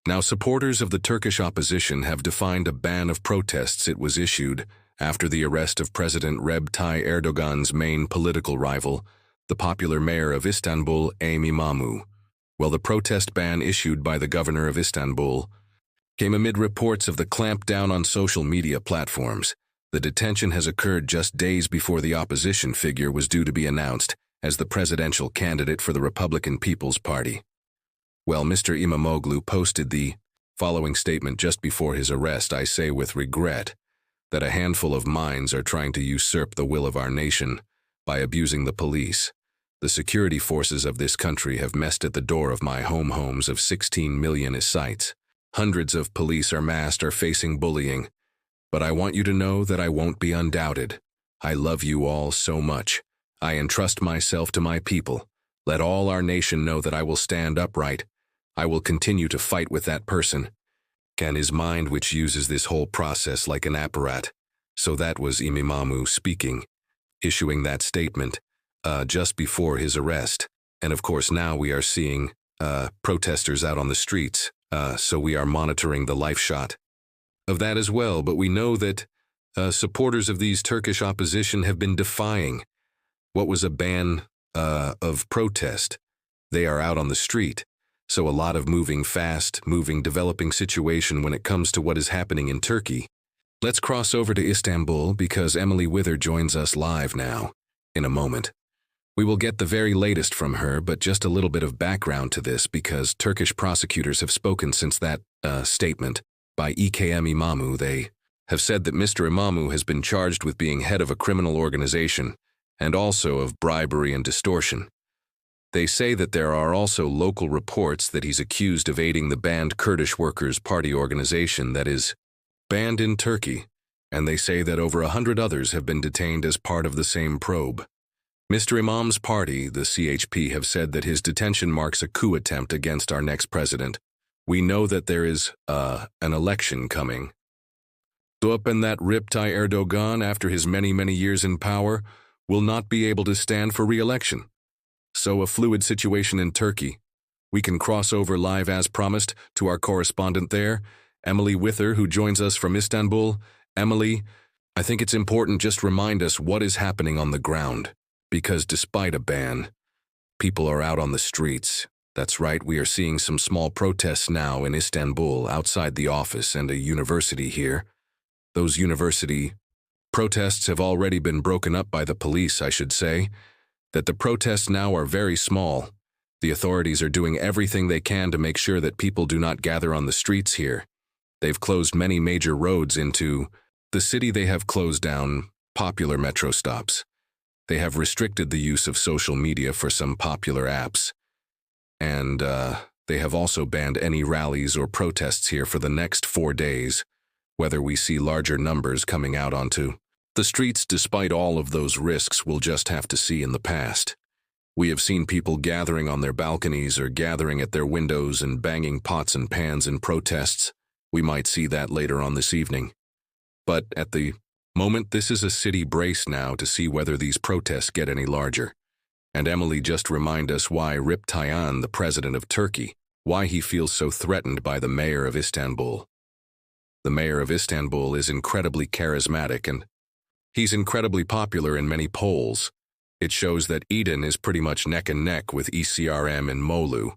Now, supporters of the Turkish opposition have defined a ban of protests. It was issued after the arrest of President Recep Erdogan's main political rival, the popular mayor of Istanbul, Ekrem Imamoglu. Well, the protest ban issued by the governor of Istanbul came amid reports of the clampdown on social media platforms. The detention has occurred just days before the opposition figure was due to be announced as the presidential candidate for the Republican People's Party. Well, Mr. Imamoglu posted the following statement just before his arrest. I say with regret that a handful of minds are trying to usurp the will of our nation by abusing the police. The security forces of this country have messed at the door of my homes of 16 million sites. Hundreds of police are massed or facing bullying. But I want you to know that I won't be undoubted. I love you all so much. I entrust myself to my people. Let all our nation know that I will stand upright. I will continue to fight with that person. Can his mind which uses this whole process like an apparat. So that was Imamoglu speaking, issuing that statement just before his arrest. And of course now we are seeing protesters out on the streets, so we are monitoring the live shot of that as well. But we know that supporters of these Turkish opposition have been defying what was a ban of protest. They are out on the street. So a lot of developing situation when it comes to what is happening in Turkey. Let's cross over to Istanbul because Emily Wither joins us live now, in a moment. We will get the very latest from her, but just a little bit of background to this because Turkish prosecutors have spoken since that statement by Ekrem Imamoglu. They have said that Mr. Imamoglu has been charged with being head of a criminal organization and also of bribery and distortion. They say that there are also local reports that he's accused of aiding the banned Kurdish Workers' Party organization that is banned in Turkey, and they say that over 100 others have been detained as part of the same probe. Mr. Imam's party, the CHP, have said that his detention marks a coup attempt against our next president. We know that there is an election coming. And that Recep Erdogan, after his many years in power, will not be able to stand for re-election. So a fluid situation in Turkey. We can cross over live as promised to our correspondent there, Emily Wither, who joins us from Istanbul. Emily, I think it's important just remind us what is happening on the ground, because despite a ban, people are out on the streets. That's right, we are seeing some small protests now in Istanbul outside the office and a university here. Those university protests have already been broken up by the police, I should say. That the protests now are very small. The authorities are doing everything they can to make sure that people do not gather on the streets here. They've closed many major roads into the city. They have closed down popular metro stops. They have restricted the use of social media for some popular apps. And they have also banned any rallies or protests here for the next 4 days, whether we see larger numbers coming out onto the streets. Despite all of those risks, we'll just have to see. In the past, we have seen people gathering on their balconies or gathering at their windows and banging pots and pans in protests. We might see that later on this evening. But at the moment, this is a city brace now to see whether these protests get any larger. And Emily, just remind us why Recep Tayyip, the president of Turkey, why he feels so threatened by the mayor of Istanbul. The mayor of Istanbul is incredibly charismatic and he's incredibly popular in many polls. It shows that Eden is pretty much neck and neck with Ekrem Imamoglu.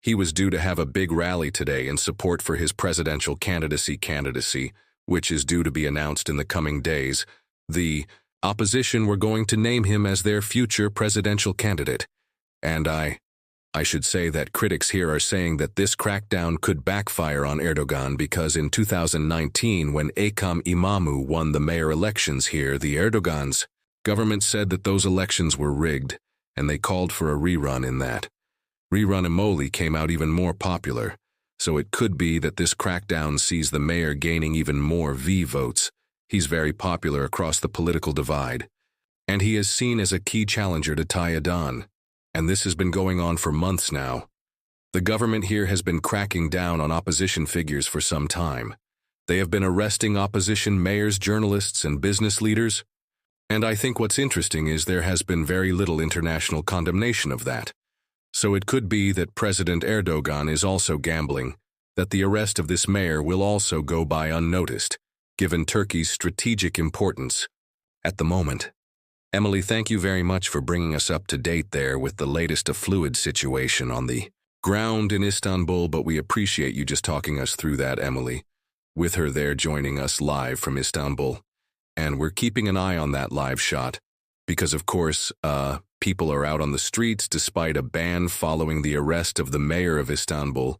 He was due to have a big rally today in support for his presidential candidacy, which is due to be announced in the coming days. The opposition were going to name him as their future presidential candidate. And I should say that critics here are saying that this crackdown could backfire on Erdogan because in 2019, when Ekrem Imamoglu won the mayor elections here, the Erdogan's government said that those elections were rigged, and they called for a rerun in that. Rerun Imamoglu came out even more popular, so it could be that this crackdown sees the mayor gaining even more V votes. He's very popular across the political divide, and he is seen as a key challenger to Tayyip. And this has been going on for months now. The government here has been cracking down on opposition figures for some time. They have been arresting opposition mayors, journalists, and business leaders. And I think what's interesting is there has been very little international condemnation of that. So it could be that President Erdogan is also gambling that the arrest of this mayor will also go by unnoticed, given Turkey's strategic importance at the moment. Emily, thank you very much for bringing us up to date there with the latest fluid situation on the ground in Istanbul, but we appreciate you just talking us through that, Emily, with her there joining us live from Istanbul. And we're keeping an eye on that live shot because, of course, people are out on the streets despite a ban following the arrest of the mayor of Istanbul.